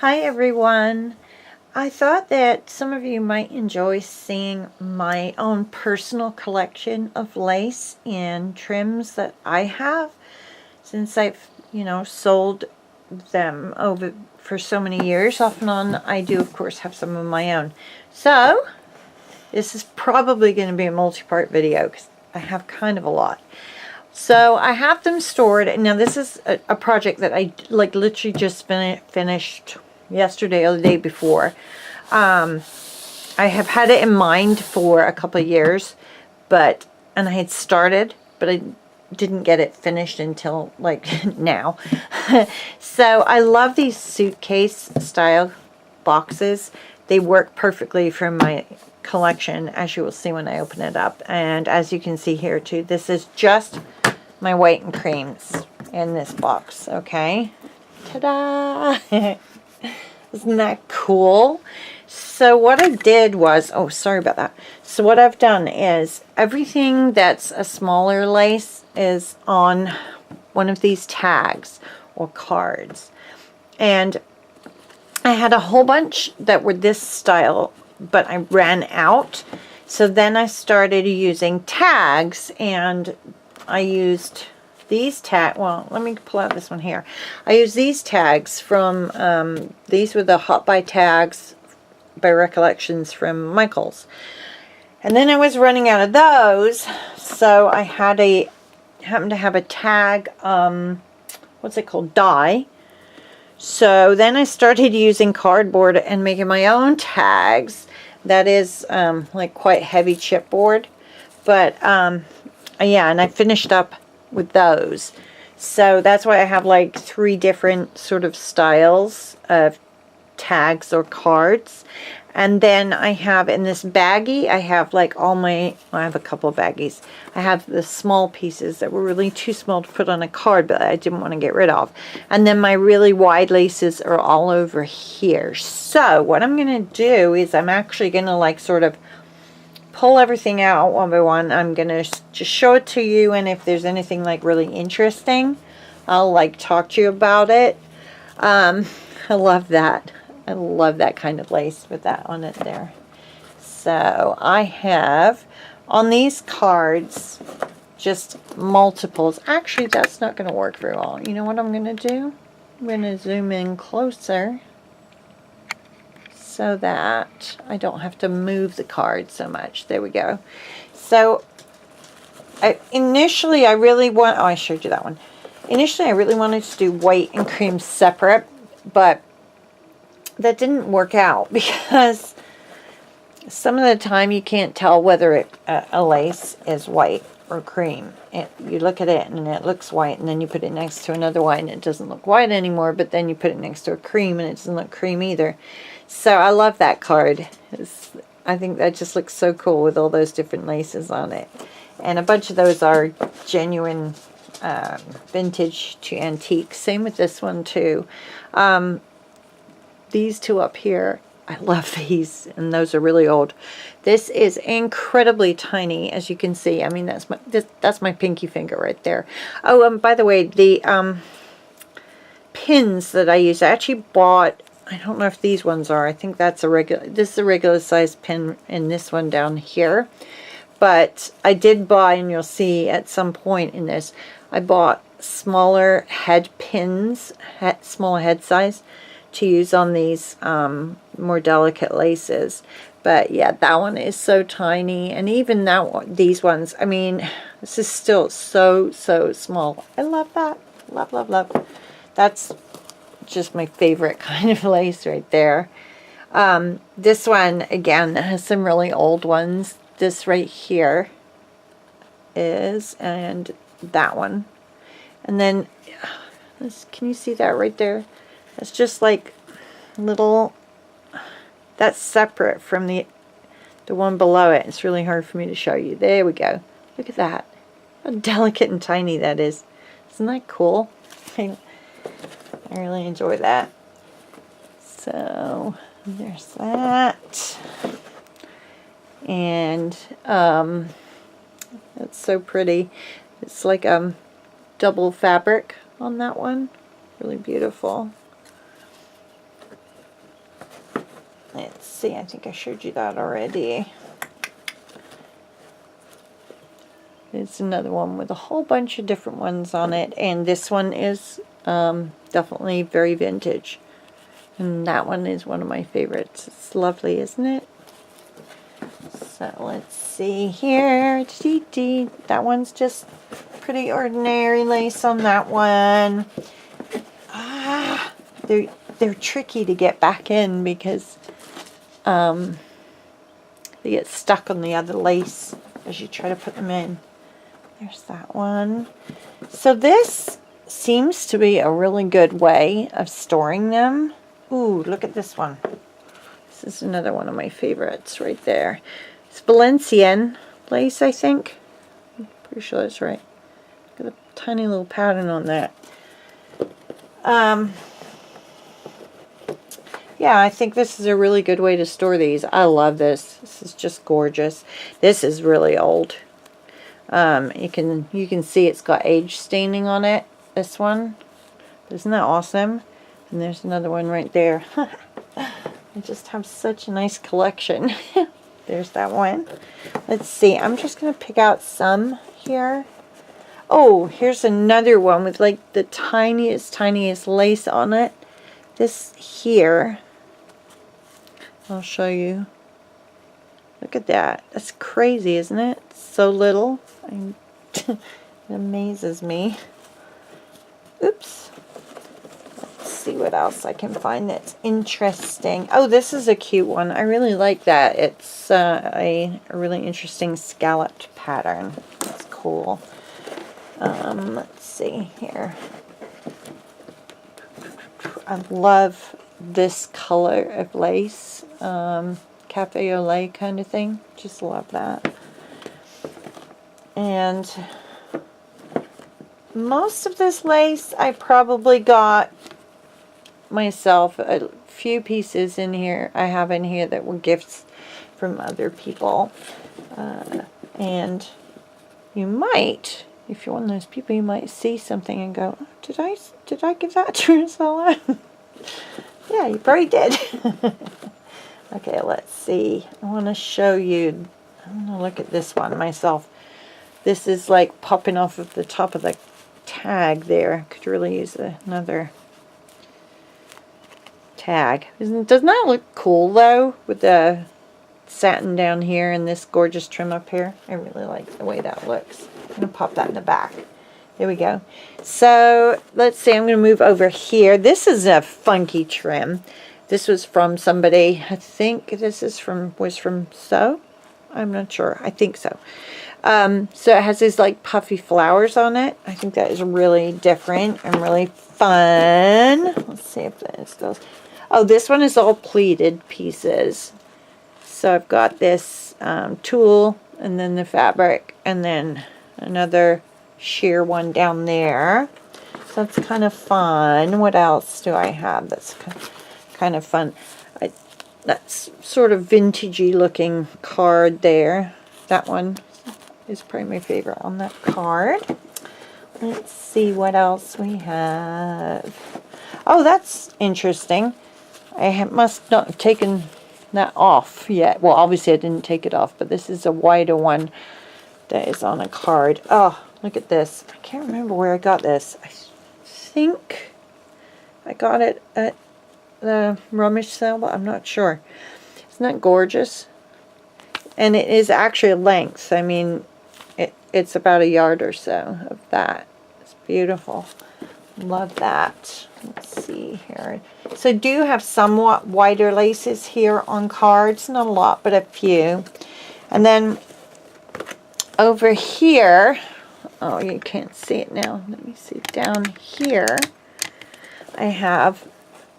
Hi everyone. I thought that some of you might enjoy seeing my own personal collection of lace and trims that I have, since I've, sold them over for so many years. Off and on, I do of course have some of my own. So this is probably going to be a multi-part video because I have kind of a lot. So I have them stored. Now this is a project that I literally just finished yesterday or the day before. I have had it in mind for a couple of years, and I had started, but I didn't get it finished until now. So I love these suitcase style boxes. They work perfectly for my collection, as you will see when I open it up. And as you can see here too, this is just my white and creams in this box. Okay, ta-da! Isn't that cool? So what I did was, oh, sorry about that. So what I've done is everything that's a smaller lace is on one of these tags or cards. And I had a whole bunch that were this style, but I ran out. So then I started using tags, and I used these tags. Well, let me pull out this one here. I used these tags from, these were the Hot Buy tags by Recollections from Michaels. And then I was running out of those, so I happened to have a tag, what's it called, die. So then I started using cardboard and making my own tags. That is like quite heavy chipboard. But yeah, and I finished up with those. So that's why I have like 3 different sort of styles of tags or cards. And then I have in this baggie, I have like all my, I have a couple of baggies. I have the small pieces that were really too small to put on a card, but I didn't want to get rid of. And then my really wide laces are all over here. So what I'm going to do is I'm actually going to like sort of pull everything out one by one. I'm going to just show it to you, and if there's anything like really interesting, I'll like talk to you about it. I love that. I love that kind of lace with that on it there. So I have on these cards just multiples. Actually, that's not going to work very well. You know what I'm going to do? I'm going to zoom in closer so that I don't have to move the card so much. There we go. So initially I really want, oh, I showed you that one. Initially I really wanted to do white and cream separate, but that didn't work out because some of the time you can't tell whether a lace is white or cream. You look at it and it looks white, and then you put it next to another white and it doesn't look white anymore, but then you put it next to a cream and it doesn't look cream either. So I love that card. I think that just looks so cool with all those different laces on it. And a bunch of those are genuine vintage to antique. Same with this one too. These two up here, I love these, and those are really old. This is incredibly tiny, as you can see. I mean, that's my pinky finger right there. Oh, by the way, the pins that I use, I actually bought, I don't know if these ones are. I think that's a regular, this is a regular size pin, and this one down here. But I did buy, and you'll see at some point in this, I bought smaller head pins, smaller head size, to use on these more delicate laces. But yeah, that one is so tiny, and even that one, these ones, I mean, this is still so small. I love that. Love, love, love. That's just my favorite kind of lace right there. This one again has some really old ones. This right here is, and that one, and then can you see that right there? It's just like little, that's separate from the one below it. It's really hard for me to show you. There we go. Look at that. How delicate and tiny that is. Isn't that cool? I really enjoy that. So there's that. And that's so pretty. It's like double fabric on that one. Really beautiful. let's see, I think I showed you that already. It's another one with a whole bunch of different ones on it, and this one is definitely very vintage. And that one is one of my favorites. It's lovely, isn't it? So let's see here. That one's just pretty ordinary lace on that one. They're tricky to get back in because they get stuck on the other lace as you try to put them in. There's that one. So this seems to be a really good way of storing them. Ooh, look at this one. This is another one of my favorites right there. It's Valenciennes lace, I think. I'm pretty sure that's right. Got a tiny little pattern on that. Yeah, I think this is a really good way to store these. I love this. This is just gorgeous. This is really old. You can see it's got age staining on it. This one. Isn't that awesome? And there's another one right there. I just have such a nice collection. There's that one. Let's see. I'm just going to pick out some here. Oh, here's another one with like the tiniest lace on it. This here. I'll show you. Look at that. That's crazy, isn't it? It's so little. It amazes me. Oops. Let's see what else I can find that's interesting. Oh, this is a cute one. I really like that. It's a really interesting scalloped pattern. That's cool. Let's see here. I love this color of lace. Cafe au lait kind of thing. Just love that. And most of this lace I probably got myself. A few pieces in here I have in here that were gifts from other people. And you might, if you're one of those people, you might see something and go, oh, did I give that to Rosella? Yeah, you probably did. Okay, let's see. I want to show you. I'm going to look at this one myself. This is like popping off of the top of the tag there. Could really use another tag. Doesn't that look cool though? With the satin down here and this gorgeous trim up here. I really like the way that looks. I'm going to pop that in the back. There we go. So let's see. I'm going to move over here. This is a funky trim. This was from somebody. I think this is was from So. I'm not sure. I think so. So it has these like puffy flowers on it. I think that is really different and really fun. Let's see if this goes. Oh, this one is all pleated pieces. So I've got this tulle and then the fabric and then another sheer one down there. So that's kind of fun. What else do I have that's kind of fun? That's sort of vintagey looking card there. That one is probably my favorite on that card. Let's see what else we have. Oh, that's interesting. I must not have taken that off yet. Well, obviously I didn't take it off, but this is a wider one that is on a card. Oh, look at this. I can't remember where I got this. I think I got it at the rummage sale, but I'm not sure. Isn't that gorgeous? And it is actually a length. I mean, it's about a yard or so of that. It's beautiful. Love that. Let's see here. So I do have somewhat wider laces here on cards. Not a lot, but a few. And then over here, oh, you can't see it now. Let me see. Down here, I have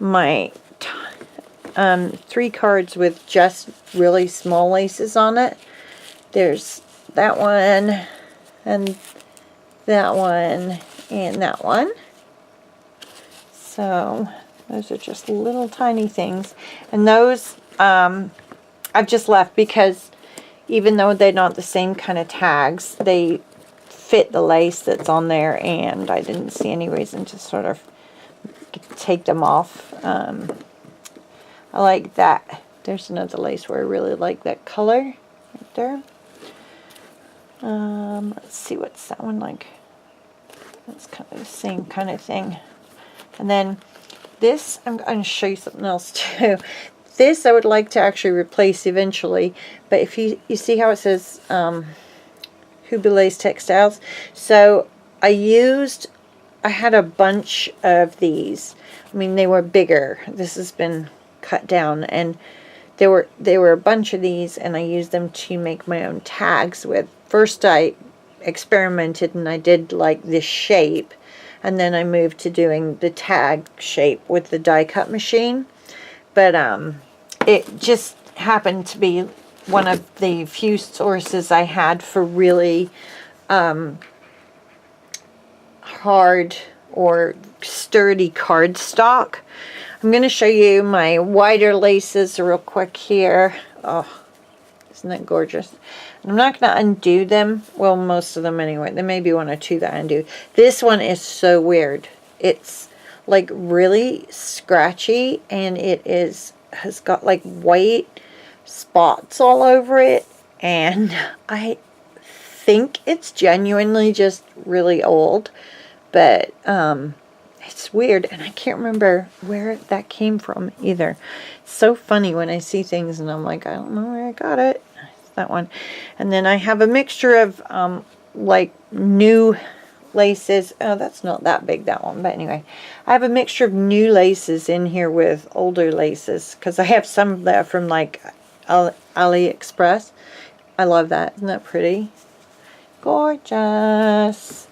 my 3 cards with just really small laces on it. There's that one, and that one, and that one. So those are just little tiny things. And those I've just left because even though they're not the same kind of tags, they fit the lace that's on there, and I didn't see any reason to sort of take them off. I like that There's another lace where I really like that color right there. Let's see, what's that one like? That's kind of the same kind of thing. And then this, I'm going to show you something else too. This I would like to actually replace eventually, but if you see how it says Huba Lace Textiles. So I had a bunch of these. I mean, they were bigger. This has been cut down, and there were a bunch of these, and I used them to make my own tags with. First I experimented and I did like this shape, and then I moved to doing the tag shape with the die cut machine. But it just happened to be one of the few sources I had for really hard or sturdy cardstock. I'm going to show you my wider laces real quick here. Oh, isn't that gorgeous? And I'm not going to undo them. Well, most of them anyway. There may be one or two that I undo. This one is so weird. It's like really scratchy, and it has got like white spots all over it, and I think it's genuinely just really old, but it's weird, and I can't remember where that came from either. It's so funny when I see things and I'm like, I don't know where I got it. It's that one. And then I have a mixture of like new laces. Oh, that's not that big, that one, but anyway, I have a mixture of new laces in here with older laces, because I have some that are from like AliExpress. I love that. Isn't that pretty? Gorgeous.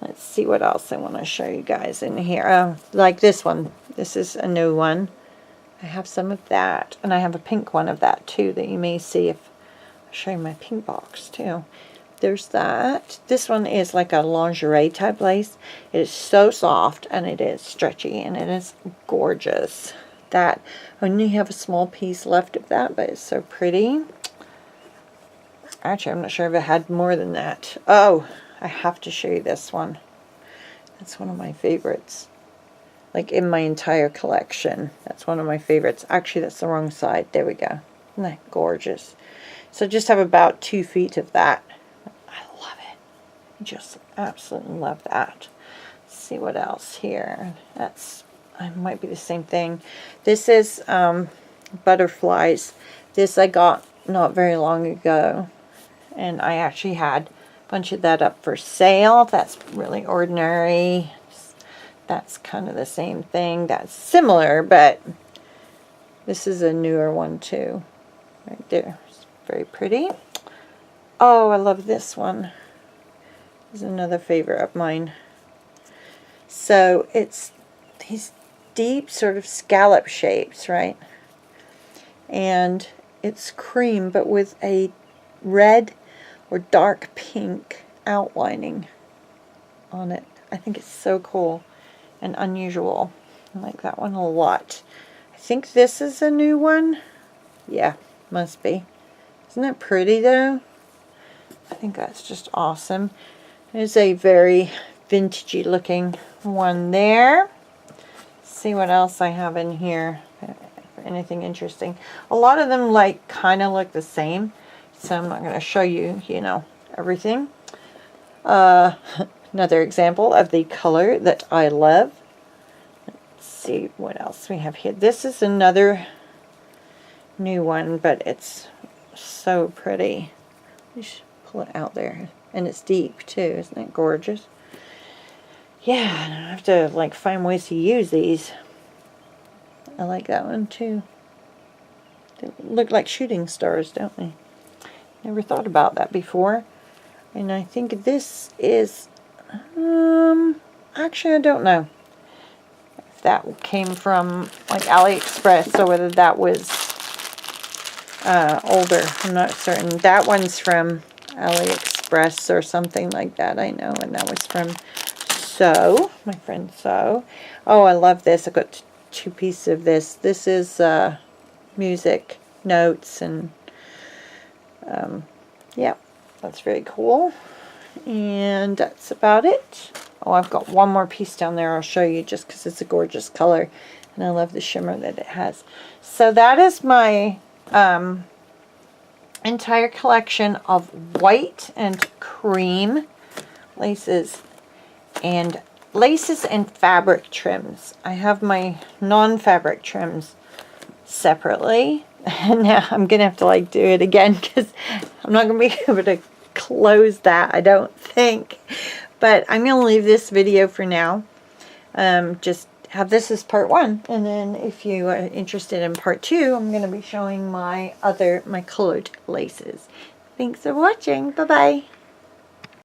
Let's see what else I want to show you guys in here. Like this one. This is a new one. I have some of that, and I have a pink one of that too that you may see if I show you my pink box too. There's that. This one is like a lingerie type lace. It is so soft, and it is stretchy, and it is gorgeous. That, I only have a small piece left of that, but it's so pretty. Actually, I'm not sure if I had more than that. Oh, I have to show you this one. That's one of my favorites. Like in my entire collection. That's one of my favorites. Actually, that's the wrong side. There we go. Isn't that gorgeous? So just have about 2 feet of that. I love it. Just absolutely love that. Let's see what else here. That's, I might be the same thing. This is butterflies. This I got not very long ago, and I actually had a bunch of that up for sale. That's really ordinary. That's kind of the same thing. That's similar, but this is a newer one too. Right there. It's very pretty. Oh, I love this one. This is another favorite of mine. So it's these deep sort of scallop shapes, right? And it's cream, but with a red or dark pink outlining on it. I think it's so cool and unusual. I like that one a lot. I think this is a new one. Yeah, must be. Isn't that pretty though? I think that's just awesome. There's a very vintagey looking one there. Let's see what else I have in here. Anything interesting. A lot of them like kind of look the same, so I'm not going to show you, you know, everything. Another example of the color that I love. Let's see what else we have here. This is another new one, but it's so pretty. Just pull it out there, and it's deep too. Isn't it gorgeous? Yeah, and I have to like find ways to use these. I like that one too. They look like shooting stars, don't they? Never thought about that before. And I think this is, actually I don't know if that came from like AliExpress or whether that was older. I'm not certain. That one's from AliExpress or something like that, I know. And that was from So, my friend So. Oh, I love this. I got 2 pieces of this. This is music notes, and yeah, that's very cool. And that's about it. Oh, I've got one more piece down there I'll show you, just because it's a gorgeous color and I love the shimmer that it has. So that is my entire collection of white and cream laces and fabric trims. I have my non-fabric trims separately, and now I'm gonna have to like do it again because I'm not gonna be able to close that, I don't think. But I'm gonna leave this video for now. Just have this as part 1, and then if you are interested in part 2, I'm going to be showing my colored laces. Thanks for watching. Bye bye.